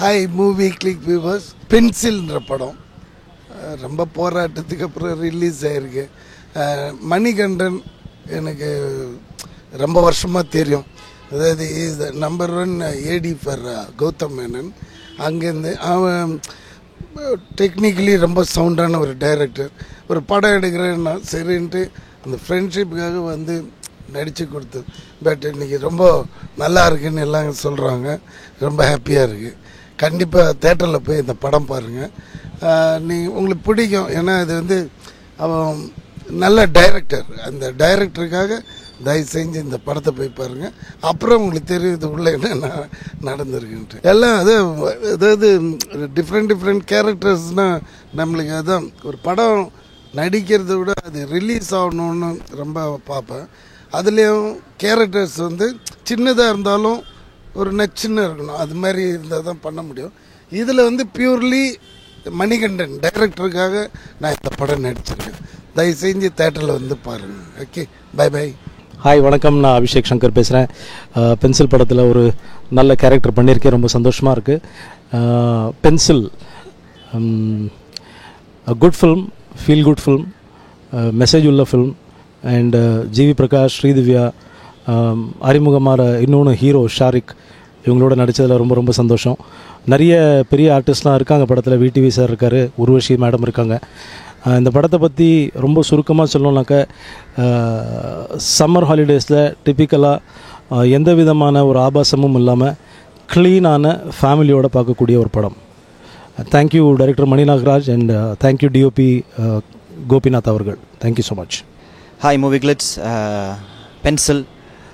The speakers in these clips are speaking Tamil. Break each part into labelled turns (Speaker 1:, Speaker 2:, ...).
Speaker 1: Hi movie click viewers. பென்சில்ன்ற படம் ரொம்ப போராட்டத்துக்கு அப்புறம் ரிலீஸ் ஆகிருக்கு. மணிகண்டன் எனக்கு ரொம்ப வருஷமாக தெரியும். அதாவது is number 1 AD for Gautham Menon. அங்கேருந்து அவன் டெக்னிக்கலி ரொம்ப சவுண்டான ஒரு டைரக்டர். ஒரு படம் எடுக்கிறேன்னா சரின்ட்டு அந்த ஃப்ரெண்ட்ஷிப்புக்காக வந்து நடித்து கொடுத்து. பட் இன்றைக்கி ரொம்ப நல்லா இருக்குன்னு எல்லாம் சொல்கிறாங்க. ரொம்ப ஹாப்பியாக இருக்குது. கண்டிப்பாக தேட்டரில் போய் இந்த படம் பாருங்கள். உங்களுக்கு பிடிக்கும். ஏன்னா அது வந்து அவன் நல்ல டைரக்டர். அந்த டைரக்டருக்காக தயவு செஞ்சு இந்த படத்தை போய் பாருங்கள். அப்புறம் உங்களுக்கு தெரியுது உள்ளே என்ன நடந்திருக்குன்ட்டு. எல்லாம் அதாவது டிஃப்ரெண்ட் கேரக்டர்ஸ்னால் நம்மளுக்கு அதுதான் ஒரு படம் நடிக்கிறத விட அது ரிலீஸ் ஆகணுன்னு ரொம்ப பார்ப்பேன். அதுலேயும் கேரக்டர்ஸ் வந்து சின்னதாக இருந்தாலும் ஒரு நச்சுன்னு இருக்கணும். அது மாதிரி இருந்தால் தான் பண்ண முடியும். இதில் வந்து பியூர்லி மணிகண்டன் டைரக்டருக்காக நான் இந்த படம் நடிச்சிருக்கேன். தயவு செஞ்சு தேட்டரில் வந்து பாருங்கள். Okay, by by.
Speaker 2: ஹாய், வணக்கம். நான் அபிஷேக் சங்கர் பேசுகிறேன். பென்சில் படத்தில் ஒரு நல்ல கேரக்டர் பண்ணியிருக்கேன். ரொம்ப சந்தோஷமாக இருக்குது. Pencil good film, feel good film, message உள்ள film. And GV Prakash, Sridivya, அறிமுகமான இன்னொன்று ஹீரோ ஷாரிக், இவங்களோட நடித்ததில் ரொம்ப ரொம்ப சந்தோஷம். நிறைய பெரிய ஆர்டிஸ்ட்லாம் இருக்காங்க படத்தில். விடிவி சார் இருக்கார், உருவஷி மேடம் இருக்காங்க. இந்த படத்தை பற்றி ரொம்ப சுருக்கமாக சொல்லணுன்னாக்க, சம்மர் ஹாலிடேஸில் டிப்பிக்கலாக எந்த விதமான ஒரு ஆபாசமும் இல்லாமல் க்ளீனான ஃபேமிலியோடு பார்க்கக்கூடிய ஒரு படம். Thank you director Mani Nagaraj and thank you DOP Gopinath அவர்கள். Thank you so much.
Speaker 3: Hi movie glitz. Pencil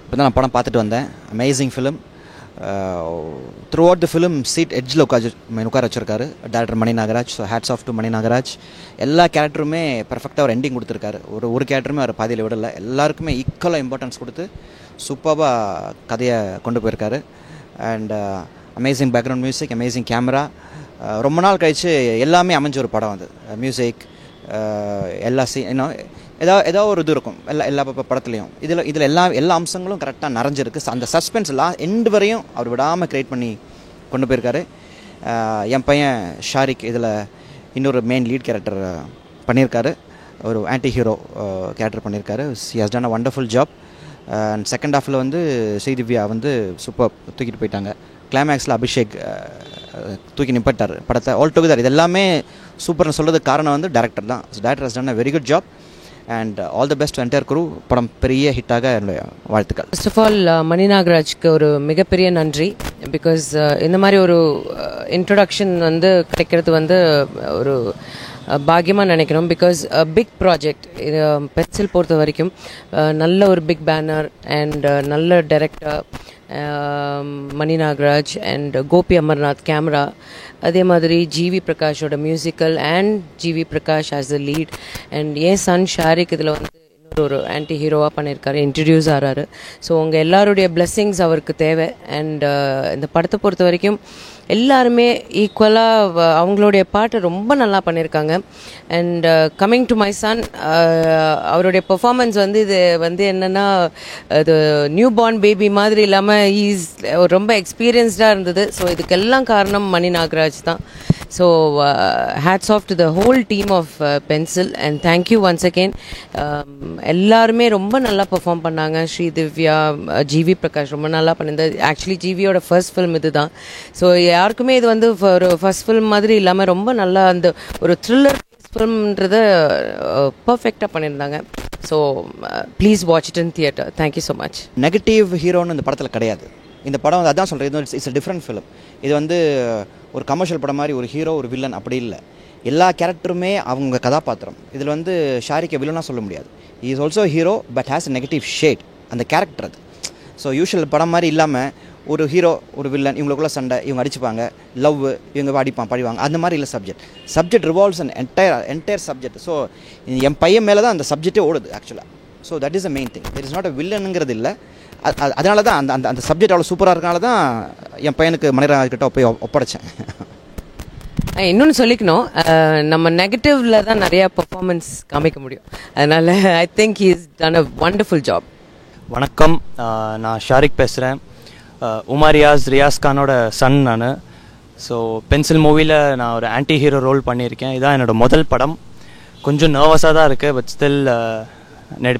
Speaker 3: இப்போ தான் நான் படம் பார்த்துட்டு வந்தேன். Amazing film. Throughout the film seat எட்ஜில் உட்கார வச்சுருக்காரு director Mani Nagaraj. So hats off to Mani Nagaraj. எல்லா கேரக்டருமே பர்ஃபெக்டாக ஒரு எண்டிங் கொடுத்துருக்காரு. ஒரு கேரக்டருமே அவர் பாதியில் விடலை. எல்லாருக்குமே ஈக்குவலாக இம்பார்ட்டன்ஸ் கொடுத்து சூப்பராக கதையை கொண்டு போயிருக்காரு. And amazing background music, amazing camera. ரொம்ப நாள் கழித்து எல்லாமே அமைஞ்ச ஒரு படம் அது. மியூசிக், எல்லா இன்னும் ஏதாவது ஒரு இது இருக்கும் எல்லா படத்துலையும். இதில் எல்லா அம்சங்களும் கரெக்டாக நிறைஞ்சிருக்கு. அந்த சஸ்பென்ஸ் எல்லாம் எண்டு வரையும் அவர் விடாமல் க்ரியேட் பண்ணி கொண்டு போயிருக்காரு. என் பையன் ஷாரிக் இதில் இன்னொரு மெயின் லீட் கேரக்டர் பண்ணியிருக்காரு. ஒரு ஆன்டி ஹீரோ கேரக்டர் பண்ணியிருக்காரு. He has done a wonderful job. And second ஹாஃபில் வந்து ஸ்ரீதிவ்யா வந்து சூப்பர் தூக்கிட்டு போயிட்டாங்க. கிளைமேக்ஸில் அபிஷேக் தூக்கி நிப்பட்டார் படத்தை. ஆல் டுகெதர் இது எல்லாமே சூப்பர்னு சொல்கிறதுக்கு காரணம் வந்து டேரக்டர் தான். Director has done a very good job and all the best entire crew. படம் பெரிய ஹிட்டாக என்னுடைய வாழ்த்துக்கள்.
Speaker 4: ஃபர்ஸ்ட் ஆஃப் ஆல் மணி நாகராஜ்க்கு ஒரு மிகப்பெரிய நன்றி. பிகாஸ் இந்த மாதிரி ஒரு இன்ட்ரொடக்ஷன் வந்து கிடைக்கிறது வந்து ஒரு பாக்கியமாக நினைக்கிறோம். பிகாஸ் பிக் ப்ராஜெக்ட் இது பென்சில் பொறுத்த வரைக்கும் நல்ல ஒரு பிக் பேனர் அண்ட் நல்ல director Mani Nagaraj and Gopi Amarnath camera, அதே மாதிரி ஜிவி பிரகாஷோட musical and GV Prakash as the lead. And ஏன் சன் ஷாரிக் இதில் வந்து ஒரு ஆன்டி ஹீரோவாக பண்ணியிருக்காரு, இன்ட்ரடியூஸ் ஆகிறாரு. ஸோ உங்கள் எல்லாருடைய பிளெஸ்ஸிங்ஸ் அவருக்கு தேவை. அண்ட் இந்த படத்தை பொறுத்த வரைக்கும் எல்லாருமே ஈக்குவலாக அவங்களுடைய பாட்டு ரொம்ப நல்லா பண்ணியிருக்காங்க. And coming to my son, அவருடைய பெர்ஃபார்மன்ஸ் வந்து இது வந்து என்னென்னா அது நியூ பார்ன் பேபி மாதிரி இல்லாமல் ஈஸ் ரொம்ப எக்ஸ்பீரியன்ஸ்டாக இருந்தது. ஸோ இதுக்கெல்லாம் காரணம் மணி நாகராஜ் தான். So hats off to the whole team of Pencil and thank you once again. எல்லாருமே ரொம்ப நல்லா பெர்ஃபார்ம் பண்ணாங்க. ஸ்ரீதிவ்யா, ஜிவி பிரகாஷ் ரொம்ப நல்லா பண்ணியிருந்தார். ஆக்சுவலி ஜிவியோட ஃபர்ஸ்ட் ஃபிலிம் இது தான். ஸோ யாருக்குமே இது வந்து ஒரு ஃபர்ஸ்ட் ஃபிலிம் மாதிரி இல்லாமல் ரொம்ப நல்லா அந்த ஒரு த்ரில்லர் ஃபிலிம்ன்றதை பர்ஃபெக்டாக பண்ணியிருந்தாங்க. So please watch it in theatre. Thank you so much.
Speaker 3: Negative ஹீரோன்னு இந்த படத்தில் கிடையாது. இந்த படம் வந்து அதான் சொல்கிறேன், இது இட்ஸ் டிஃப்ரெண்ட் ஃபிலிம். இது வந்து ஒரு கமர்ஷியல் படம் மாதிரி ஒரு ஹீரோ ஒரு வில்லன் அப்படி இல்லை. எல்லா கேரக்டருமே அவங்க கதாபாத்திரம். இதில் வந்து ஷாரிக்கை வில்லனாக சொல்ல முடியாது. He is also hero but has a negative shade அந்த கேரக்டர் அது. ஸோ யூஷுவல் படம் மாதிரி இல்லாமல் ஒரு ஹீரோ ஒரு வில்லன், இவங்களுக்குள்ள சண்டை, இவங்க அடிச்சுப்பாங்க, லவ், இவங்க படிவாங்க, அந்த மாதிரி இல்லை. Subject revolves and entire subject. So என் பையன் மேலே தான் அந்த சப்ஜெக்டே ஓடுது ஆக்சுவலாக. So that is a main thing. There is not a வில்லனுங்கிறது இல்லை. அதனால தான் அந்த அந்த சப்ஜெக்ட் அவ்வளோ சூப்பராக இருக்கனால தான் என் பையனுக்கு மணிராஜ்கிட்ட போய் ஒப்படைச்சேன்.
Speaker 4: இன்னொன்று சொல்லிக்கணும், நம்ம நெகட்டிவ்ல தான் நிறைய பெர்ஃபார்மன்ஸ் காமிக்க முடியும். அதனால I think he is done a wonderful job.
Speaker 5: வணக்கம், நான் ஷாரிக் பேசுகிறேன். உமார் ரியாஸ் கானோட சன். நான் ஸோ பென்சில் மூவியில் நான் ஒரு ஆன்டி ஹீரோ ரோல் பண்ணியிருக்கேன். இதான் என்னோடய முதல் படம். கொஞ்சம் நர்வஸாக தான் இருக்குது, பட் ஸ்டில்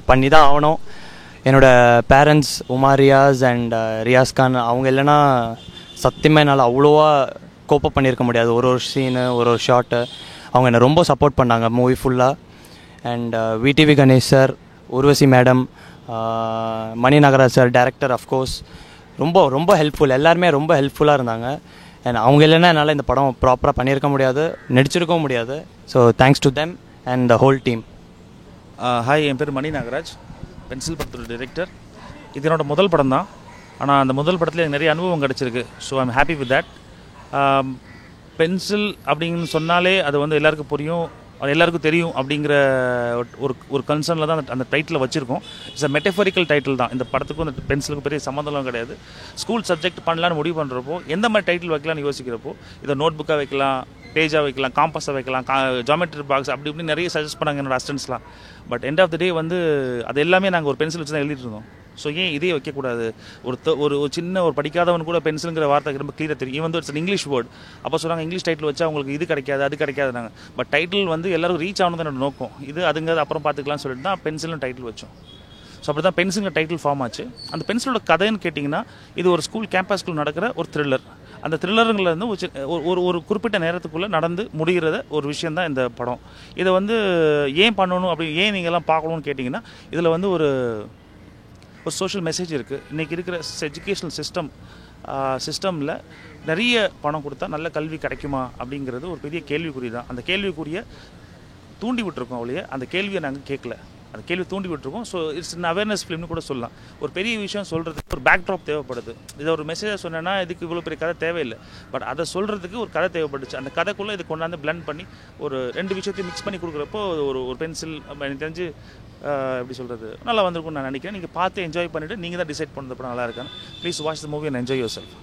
Speaker 5: பண்ணி தான் ஆகணும். என்னோடய பேரண்ட்ஸ் உமார் ரியாஸ் அண்ட் ரியாஸ் கான் அவங்க இல்லைன்னா சத்தியமாக என்னால் அவ்வளோவா கோப்பப் பண்ணியிருக்க முடியாது. ஒரு சீனு ஒரு ஷாட்டு அவங்க என்னை ரொம்ப சப்போர்ட் பண்ணாங்க மூவி ஃபுல்லாக. And VTV Ganesh sir, Urvashi madam, Mani Nagaraj sir director of course ரொம்ப ரொம்ப ஹெல்ப்ஃபுல். எல்லாருமே ரொம்ப ஹெல்ப்ஃபுல்லாக இருந்தாங்க. அண்ட் அவங்க இல்லைன்னா என்னால் இந்த படம் ப்ராப்பராக பண்ணியிருக்க முடியாது, நடிச்சிருக்கவும் முடியாது. So thanks to them and the whole team.
Speaker 6: Hi, என் பேர் மணி நாகராஜ், பென்சில் படத்தோட டைரக்டர். இது என்னோட முதல் படம் தான். ஆனால் அந்த முதல் படத்தில் எனக்கு நிறைய அனுபவம் கிடச்சிருக்கு. So I'm happy with that. Pencil அப்படின்னு சொன்னாலே அது வந்து எல்லாருக்கும் புரியும், அது எல்லாருக்கும் தெரியும் அப்படிங்கிற ஒரு கன்சர்னில் தான் அந்த டைட்டில் வச்சுருக்கோம். இட்ஸ் அ மெட்டஃபரிக்கல் டைட்டில் தான். இந்த படத்துக்கும் அந்த பென்சிலுக்கும் பெரிய சம்மந்தம்லாம் கிடையாது. ஸ்கூல் சப்ஜெக்ட் பண்ணலான்னு முடிவு பண்ணுறப்போ எந்த மாதிரி டைட்டில் வைக்கலாம்னு யோசிக்கிறப்போ இதை நோட் புக்காக வைக்கலாம், பேஜாக வைக்கலாம், காம்பஸாக வைக்கலாம், ஜாமெட்ரி பாக்ஸ் அப்படி இப்படி நிறைய சஜஸ்ட் பண்ணாங்க என்னோட அசிஸ்டன்ஸ்லாம். பட் எண்ட் ஆஃப் த டே வந்து அது எல்லாமே நாங்கள் ஒரு பென்சில் வச்சு தான் எழுதிட்டு இருந்தோம். ஸோ ஏன் இதே வைக்கக்கூடாது? ஒரு சின்ன ஒரு படிக்காதவன் கூட பென்சிலுங்கிற வார்த்தை ரொம்ப கிளியராக தெரியும். இவன் வந்து இட்ஸ் இங்கிலீஷ் வேர்ட். அப்போ சொல்கிறாங்க இங்கிலீஷ் டைட்டில் வச்சா உங்களுக்கு இது கிடைக்காது அது கிடைக்காதுனாங்க. பட் டைட்டில் வந்து எல்லாரும் ரீச் ஆகணும் தான் என்னோட நோக்கம். இது அதுங்கிறது அப்புறம் பார்த்துக்கலாம்னு சொல்லிட்டு தான் பென்சில்னு டைட்டில் வச்சோம். ஸோ அப்படி தான் பென்சிலுங்கிற டைட்டில் ஃபார்ம் ஆச்சு. அந்த பென்சிலோட கதைன்னு கேட்டிங்கன்னா இது ஒரு ஸ்கூல் கேம்பஸ் ஸ்கூல் நடக்கிற ஒரு த்ரில்லர். அந்த த்ரில்லருங்கிறது ஒரு குறிப்பிட்ட நேரத்துக்குள்ளே நடந்து முடிகிறத ஒரு விஷயம் தான் இந்த படம். இதை வந்து ஏன் பண்ணணும் அப்படி ஏன் நீங்கள்லாம் பார்க்கணும்னு கேட்டிங்கன்னா இதில் வந்து ஒரு சோஷியல் மெசேஜ் இருக்குது. இன்றைக்கி இருக்கிற எஜுகேஷனல் சிஸ்டமில் நிறைய பணம் கொடுத்தா நல்ல கல்வி கிடைக்குமா அப்படிங்கிறது ஒரு பெரிய கேள்விக்குறி தான். அந்த கேள்விக்குரிய தூண்டி விட்டுருக்கோம் அவளையே. அந்த கேள்வியை நாங்கள் கேட்கல, அந்த கேள்வி தூண்டி விட்டுருக்கோம். ஸோ இட்ஸ் அன் அவேர்னஸ் ஃபிலிம்னு கூட சொல்லலாம். ஒரு பெரிய விஷயம் சொல்கிறதுக்கு ஒரு பேக்ட்ராப் தேவைப்படுது. இதை ஒரு மெசேஜை சொன்னேன்னா இதுக்கு இவ்வளோ பெரிய கதை தேவையில்லை. பட் அதை சொல்கிறதுக்கு ஒரு கதை தேவைப்பட்டுச்சு. அந்த கதைக்குள்ளே இது கொண்டாந்து பிளண்ட் பண்ணி ஒரு ரெண்டு விஷயத்தையும் மிக்ஸ் பண்ணி கொடுக்குறப்போ ஒரு பென்சில் எனக்கு தெரிஞ்சு எப்படி சொல்கிறது நல்லா வந்திருக்கும்னு நான் நினைக்கிறேன். நீங்கள் பார்த்து என்ஜாய் பண்ணிவிட்டு நீங்கள் தான் டிசைட் பண்ணுறது படம் நல்லா இருக்கான்னு. Please watch the movie and enjoy your self.